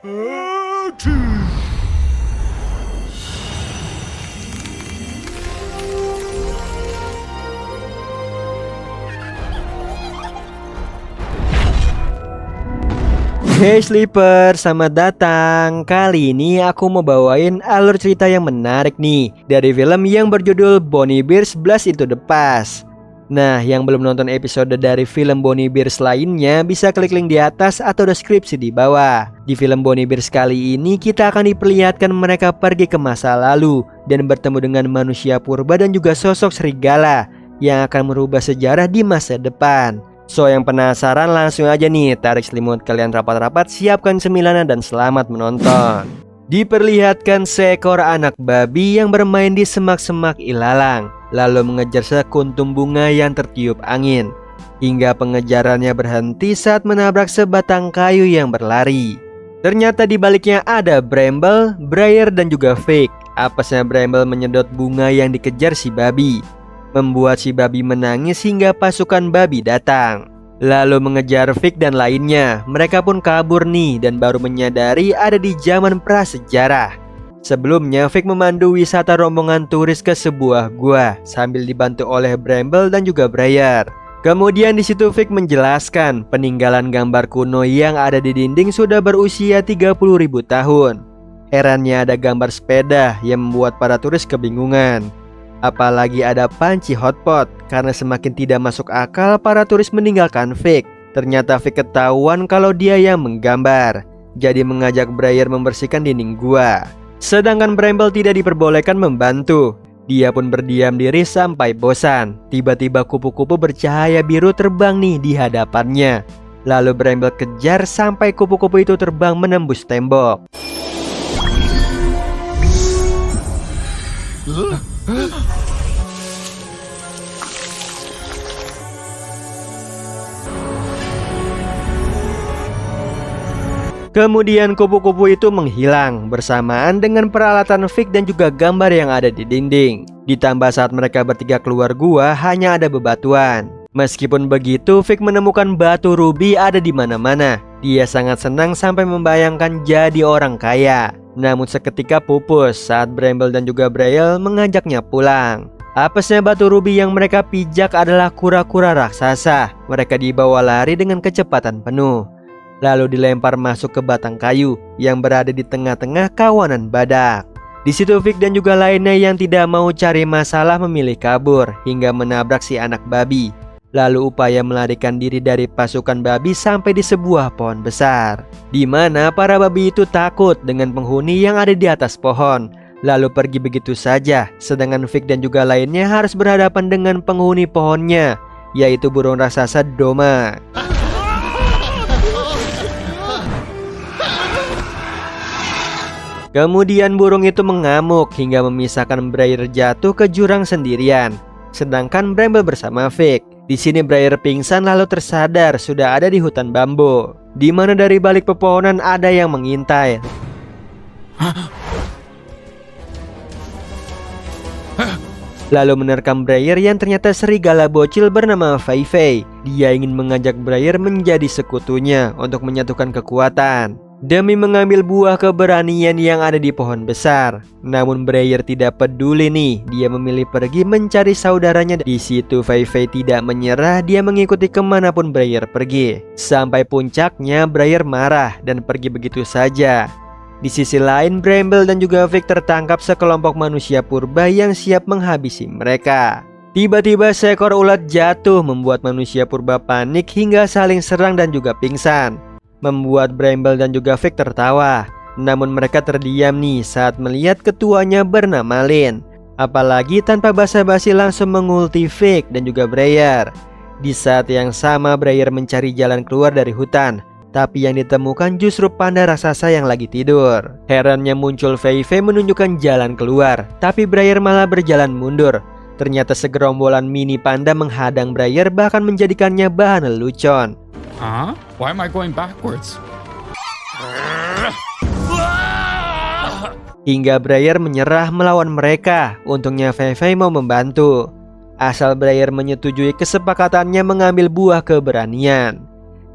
Hey Sleeper, selamat datang. Kali ini aku mau bawain alur cerita yang menarik nih dari film yang berjudul Bonnie Bears Blast into the Past. Nah, yang belum nonton episode dari film Bonnie Bears lainnya bisa klik link di atas atau deskripsi di bawah. Di film Bonnie Bears kali ini kita akan diperlihatkan mereka pergi ke masa lalu dan bertemu dengan manusia purba dan juga sosok serigala yang akan merubah sejarah di masa depan. So yang penasaran langsung aja nih tarik selimut kalian rapat-rapat, siapkan cemilan dan selamat menonton. Diperlihatkan seekor anak babi yang bermain di semak-semak ilalang, lalu mengejar sekuntum bunga yang tertiup angin, hingga pengejarannya berhenti saat menabrak sebatang kayu yang berlari. Ternyata di baliknya ada Bramble, Briar dan juga Fig. Apesnya Bramble menyedot bunga yang dikejar si babi, membuat si babi menangis hingga pasukan babi datang, lalu mengejar Fig dan lainnya. Mereka pun kabur nih dan baru menyadari ada di zaman prasejarah. Sebelumnya Fig memandu wisata rombongan turis ke sebuah gua sambil dibantu oleh Bramble dan juga Briar. Kemudian di situ Fig menjelaskan peninggalan gambar kuno yang ada di dinding sudah berusia 30.000 tahun. Herannya ada gambar sepeda yang membuat para turis kebingungan. Apalagi ada panci hotpot. Karena semakin tidak masuk akal, para turis meninggalkan Fig. Ternyata Fig ketahuan kalau dia yang menggambar, jadi mengajak Briar membersihkan dinding gua. Sedangkan Bramble tidak diperbolehkan membantu. Dia pun berdiam diri sampai bosan. Tiba-tiba kupu-kupu bercahaya biru terbang nih di hadapannya. Lalu Bramble kejar sampai kupu-kupu itu terbang menembus tembok. Kemudian kupu-kupu itu menghilang bersamaan dengan peralatan Fig dan juga gambar yang ada di dinding. Ditambah saat mereka bertiga keluar gua hanya ada bebatuan. Meskipun begitu, Fig menemukan batu rubi ada di mana-mana. Dia sangat senang sampai membayangkan jadi orang kaya. Namun seketika pupus saat Bramble dan juga Briar mengajaknya pulang. Apesnya batu rubi yang mereka pijak adalah kura-kura raksasa. Mereka dibawa lari dengan kecepatan penuh, lalu dilempar masuk ke batang kayu yang berada di tengah-tengah kawanan badak. Di situ Fig dan juga lainnya yang tidak mau cari masalah memilih kabur hingga menabrak si anak babi. Lalu upaya melarikan diri dari pasukan babi sampai di sebuah pohon besar, di mana para babi itu takut dengan penghuni yang ada di atas pohon, lalu pergi begitu saja. Sedangkan Fig dan juga lainnya harus berhadapan dengan penghuni pohonnya, yaitu burung raksasa Doma. Kemudian burung itu mengamuk hingga memisahkan Briar jatuh ke jurang sendirian, sedangkan Bramble bersama Fig. Di sini Briar pingsan lalu tersadar sudah ada di hutan bambu, di mana dari balik pepohonan ada yang mengintai. Lalu menerkam Briar yang ternyata serigala bocil bernama Fei Fei. Dia ingin mengajak Briar menjadi sekutunya untuk menyatukan kekuatan demi mengambil buah keberanian yang ada di pohon besar. Namun Briar tidak peduli nih, dia memilih pergi mencari saudaranya. Di situ Fei Fei tidak menyerah, dia mengikuti kemanapun Briar pergi. Sampai puncaknya Briar marah dan pergi begitu saja. Di sisi lain Bramble dan juga Fig tertangkap sekelompok manusia purba yang siap menghabisi mereka. Tiba-tiba seekor ulat jatuh membuat manusia purba panik hingga saling serang dan juga pingsan, membuat Bramble dan juga Fig tertawa. Namun mereka terdiam nih saat melihat ketuanya bernama Lin. Apalagi tanpa basa-basi langsung mengulti Fig dan juga Briar. Di saat yang sama Briar mencari jalan keluar dari hutan, tapi yang ditemukan justru panda raksasa yang lagi tidur. Herannya muncul Fei Fei menunjukkan jalan keluar, tapi Briar malah berjalan mundur. Ternyata segerombolan mini panda menghadang Briar, bahkan menjadikannya bahan lelucon. Huh? Why am I going backwards? Hingga Briar menyerah melawan mereka. Untungnya Fei Fei mau membantu, asal Briar menyetujui kesepakatannya mengambil buah keberanian.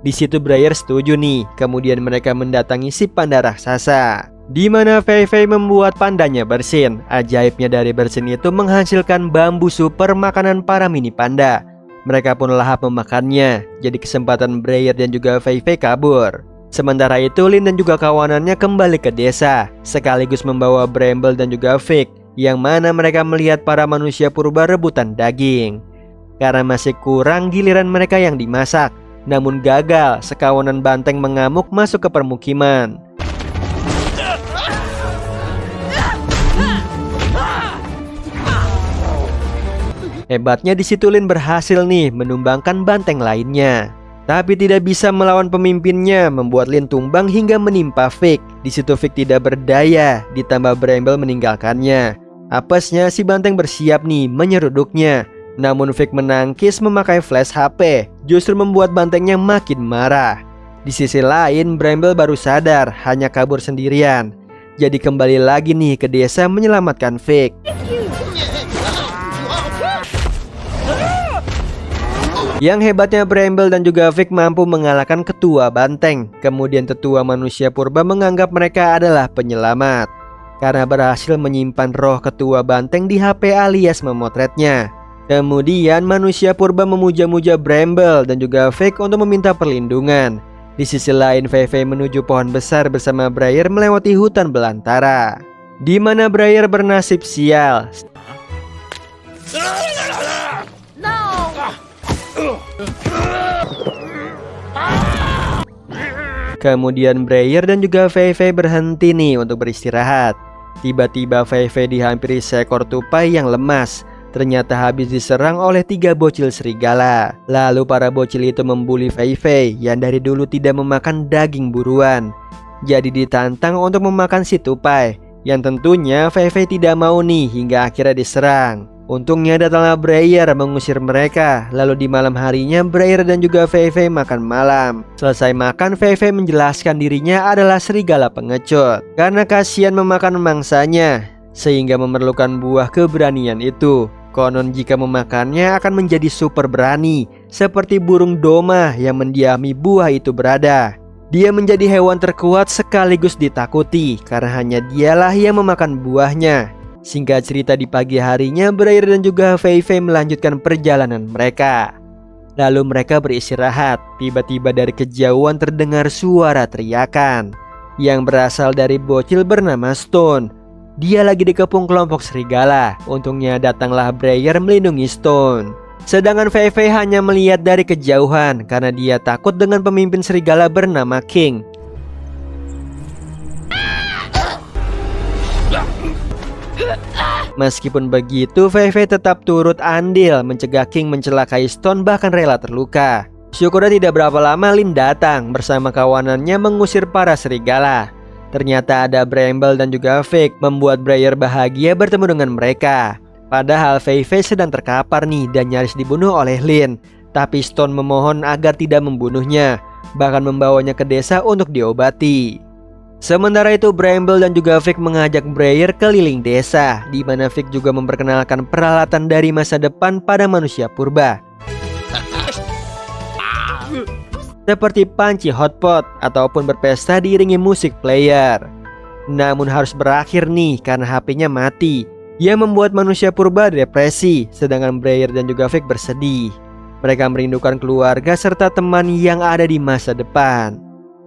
Di situ Briar setuju nih. Kemudian mereka mendatangi si panda raksasa, di mana Fei Fei membuat pandanya bersin. Ajaibnya dari bersin itu menghasilkan bambu super makanan para mini panda. Mereka pun lahap memakannya. Jadi kesempatan Briar dan juga Fei Fei kabur. Sementara itu Lin dan juga kawanannya kembali ke desa, sekaligus membawa Bramble dan juga Vic, yang mana mereka melihat para manusia purba rebutan daging. Karena masih kurang giliran mereka yang dimasak, namun gagal, sekawanan banteng mengamuk masuk ke permukiman. Hebatnya di situ Lin berhasil nih menumbangkan banteng lainnya. Tapi tidak bisa melawan pemimpinnya, membuat Lin tumbang hingga menimpa Vic. Di situ Vic tidak berdaya, ditambah Bramble meninggalkannya. Apesnya si banteng bersiap nih menyeruduknya. Namun Vic menangkis memakai flash HP, justru membuat bantengnya makin marah. Di sisi lain Bramble baru sadar hanya kabur sendirian. Jadi kembali lagi nih ke desa menyelamatkan Vic. Yang hebatnya Bramble dan juga Vic mampu mengalahkan ketua banteng. Kemudian tetua manusia purba menganggap mereka adalah penyelamat karena berhasil menyimpan roh ketua banteng di HP alias memotretnya. Kemudian manusia purba memuja-muja Bramble dan juga Vic untuk meminta perlindungan. Di sisi lain Fei Fei menuju pohon besar bersama Briar melewati hutan belantara, di mana Briar bernasib sial. Kemudian Briar dan juga Fei Fei berhenti nih untuk beristirahat. Tiba-tiba Fei Fei dihampiri seekor tupai yang lemas. Ternyata habis diserang oleh 3 bocil serigala. Lalu para bocil itu membuli Fei Fei yang dari dulu tidak memakan daging buruan. Jadi ditantang untuk memakan si tupai, yang tentunya Fei Fei tidak mau nih hingga akhirnya diserang. Untungnya datanglah Briar mengusir mereka. Lalu di malam harinya Briar dan juga Fei Fei makan malam. Selesai makan, Fei Fei menjelaskan dirinya adalah serigala pengecut karena kasihan memakan mangsanya, sehingga memerlukan buah keberanian itu. Konon jika memakannya akan menjadi super berani, seperti burung doma yang mendiami buah itu berada. Dia menjadi hewan terkuat sekaligus ditakuti karena hanya dialah yang memakan buahnya. Singkat cerita, di pagi harinya Briar dan juga Fei Fei melanjutkan perjalanan mereka. Lalu mereka beristirahat. Tiba-tiba dari kejauhan terdengar suara teriakan yang berasal dari bocil bernama Stone. Dia lagi dikepung kelompok serigala. Untungnya datanglah Briar melindungi Stone. Sedangkan Fei Fei hanya melihat dari kejauhan karena dia takut dengan pemimpin serigala bernama King. Meskipun begitu, Fei Fei tetap turut andil mencegah King mencelakai Stone, bahkan rela terluka. Syukurnya tidak berapa lama Lin datang bersama kawanannya mengusir para serigala. Ternyata ada Bramble dan juga Vic, membuat Briar bahagia bertemu dengan mereka. Padahal Fei Fei sedang terkapar nih dan nyaris dibunuh oleh Lin. Tapi Stone memohon agar tidak membunuhnya, bahkan membawanya ke desa untuk diobati. Sementara itu Bramble dan juga Vic mengajak Briar keliling desa, di mana Vic juga memperkenalkan peralatan dari masa depan pada manusia purba, seperti panci hotpot ataupun berpesta diiringi musik player. Namun harus berakhir nih karena HP-nya mati, yang membuat manusia purba depresi, sedangkan Briar dan juga Vic bersedih. Mereka merindukan keluarga serta teman yang ada di masa depan.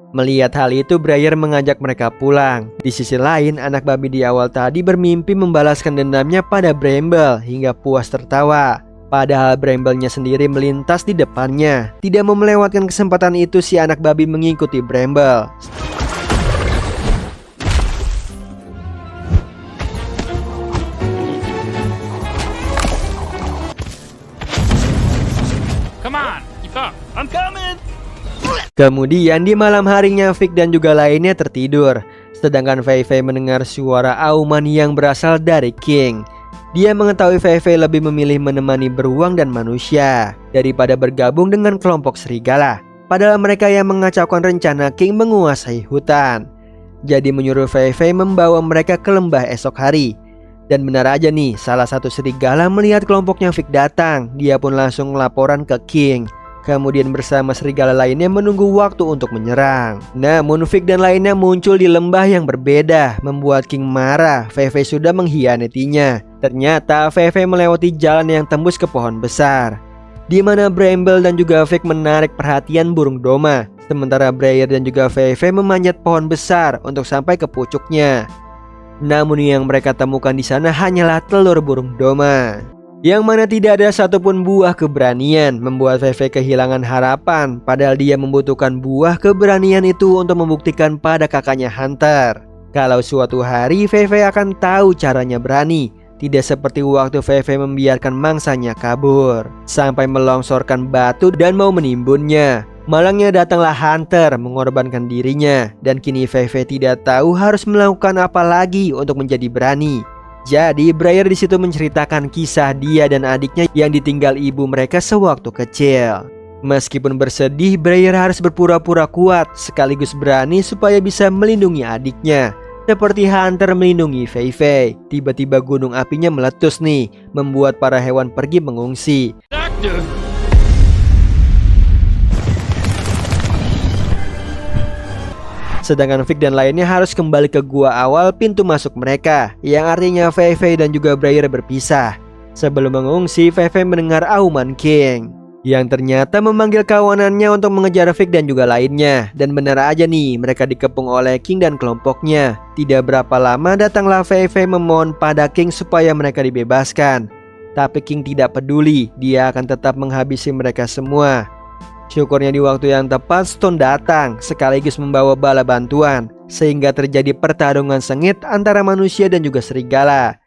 Melihat hal itu, Briar mengajak mereka pulang. Di sisi lain, anak babi di awal tadi bermimpi membalaskan dendamnya pada Bramble hingga puas tertawa. Padahal Bramble-nya sendiri melintas di depannya. Tidak mau melewatkan kesempatan itu, si anak babi mengikuti Bramble. Come on, keep up. I'm coming. Kemudian di malam harinya Vic dan juga lainnya tertidur, sedangkan Fei Fei mendengar suara auman yang berasal dari King. Dia mengetahui Fei Fei lebih memilih menemani beruang dan manusia daripada bergabung dengan kelompok serigala. Padahal mereka yang mengacaukan rencana King menguasai hutan. Jadi menyuruh Fei Fei membawa mereka ke lembah esok hari. Dan benar aja nih, salah satu serigala melihat kelompoknya Vic datang. Dia pun langsung laporan ke King. Kemudian bersama serigala lainnya menunggu waktu untuk menyerang. Namun Vic dan lainnya muncul di lembah yang berbeda, membuat King marah. Fei sudah mengkhianatinya. Ternyata Fei melewati jalan yang tembus ke pohon besar, di mana Bramble dan juga Vic menarik perhatian burung doma. Sementara Briar dan juga Fei memanjat pohon besar untuk sampai ke pucuknya. Namun yang mereka temukan di sana hanyalah telur burung doma, yang mana tidak ada satupun buah keberanian, membuat Fei kehilangan harapan. Padahal dia membutuhkan buah keberanian itu untuk membuktikan pada kakaknya Hunter kalau suatu hari Fei akan tahu caranya berani. Tidak seperti waktu Fei membiarkan mangsanya kabur sampai melongsorkan batu dan mau menimbunnya. Malangnya datanglah Hunter mengorbankan dirinya, dan kini Fei tidak tahu harus melakukan apa lagi untuk menjadi berani. Jadi Briar di situ menceritakan kisah dia dan adiknya yang ditinggal ibu mereka sewaktu kecil. Meskipun bersedih, Briar harus berpura-pura kuat sekaligus berani supaya bisa melindungi adiknya. Seperti Hunter melindungi Fei. Tiba-tiba gunung apinya meletus nih, membuat para hewan pergi mengungsi. Doctor! Sedangkan Vic dan lainnya harus kembali ke gua awal pintu masuk mereka, yang artinya Fei dan juga Briar berpisah. Sebelum mengungsi, Fei mendengar auman King yang ternyata memanggil kawanannya untuk mengejar Vic dan juga lainnya. Dan benar aja nih, mereka dikepung oleh King dan kelompoknya. Tidak berapa lama datanglah Fei memohon pada King supaya mereka dibebaskan. Tapi King tidak peduli, dia akan tetap menghabisi mereka semua. Syukurnya di waktu yang tepat Stone datang sekaligus membawa bala bantuan, sehingga terjadi pertarungan sengit antara manusia dan juga serigala.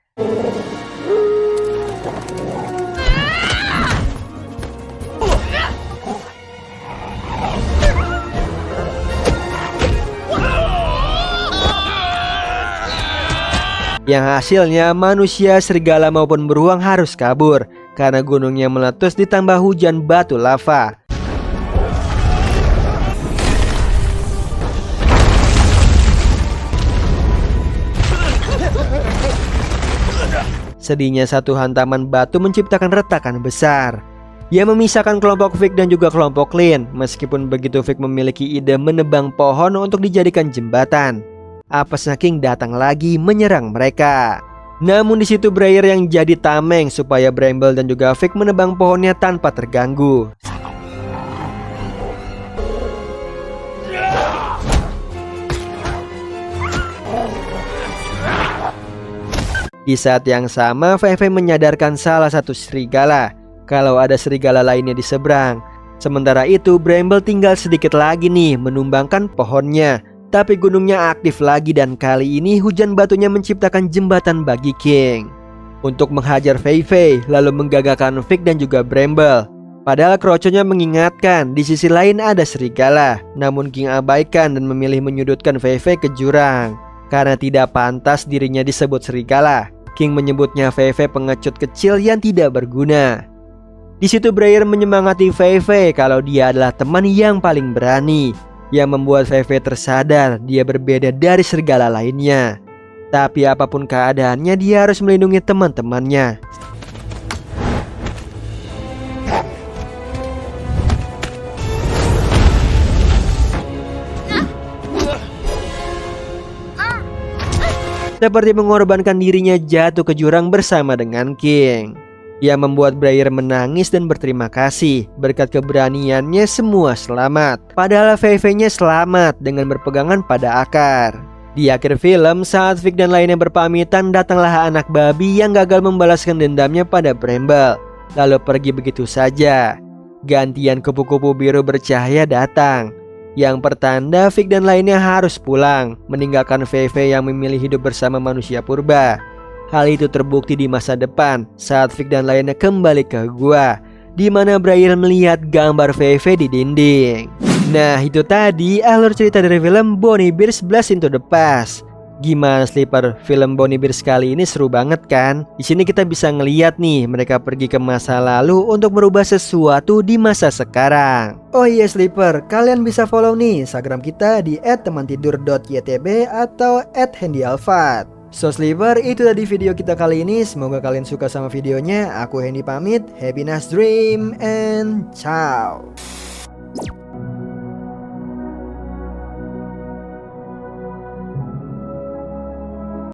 Yang hasilnya manusia, serigala maupun beruang harus kabur karena gunungnya meletus ditambah hujan batu lava. Sedihnya satu hantaman batu menciptakan retakan besar yang memisahkan kelompok Vic dan juga kelompok Lin. Meskipun begitu, Vic memiliki ide menebang pohon untuk dijadikan jembatan. Apesnya King datang lagi menyerang mereka. Namun di situ Briar yang jadi tameng supaya Bramble dan juga Vic menebang pohonnya tanpa terganggu. Di saat yang sama, Fei menyadarkan salah satu serigala kalau ada serigala lainnya di seberang. Sementara itu, Bramble tinggal sedikit lagi nih menumbangkan pohonnya. Tapi gunungnya aktif lagi dan kali ini hujan batunya menciptakan jembatan bagi King untuk menghajar Fei lalu menggagalkan Vic dan juga Bramble. Padahal kroconya mengingatkan di sisi lain ada serigala. Namun King abaikan dan memilih menyudutkan Fei ke jurang karena tidak pantas dirinya disebut serigala. King menyebutnya Fei pengecut kecil yang tidak berguna. Di situ Briar menyemangati Fei kalau dia adalah teman yang paling berani, yang membuat Fei tersadar dia berbeda dari serigala lainnya. Tapi apapun keadaannya, dia harus melindungi teman-temannya. Seperti mengorbankan dirinya jatuh ke jurang bersama dengan King, yang membuat Briar menangis dan berterima kasih. Berkat keberaniannya semua selamat. Padahal Fei-nya selamat dengan berpegangan pada akar. Di akhir film, saat Vic dan lainnya berpamitan, datanglah anak babi yang gagal membalaskan dendamnya pada Bramble, lalu pergi begitu saja. Gantian kupu-kupu biru bercahaya datang, yang pertanda Vic dan lainnya harus pulang, meninggalkan Fei yang memilih hidup bersama manusia purba. Hal itu terbukti di masa depan saat Vic dan lainnya kembali ke gua, di mana Briar melihat gambar Fei di dinding. Nah, itu tadi alur cerita dari film Bonnie Bears Blast into the Past. Gimana Sleeper? Film Bonnie Bears kali ini seru banget kan? Di sini kita bisa ngeliat nih mereka pergi ke masa lalu untuk merubah sesuatu di masa sekarang. Oh iya Sleeper, kalian bisa follow nih Instagram kita di @temantidur.ytb atau @handyalfat. So Sleeper, itu tadi video kita kali ini. Semoga kalian suka sama videonya. Aku Hendy pamit. Happy nice dream and ciao.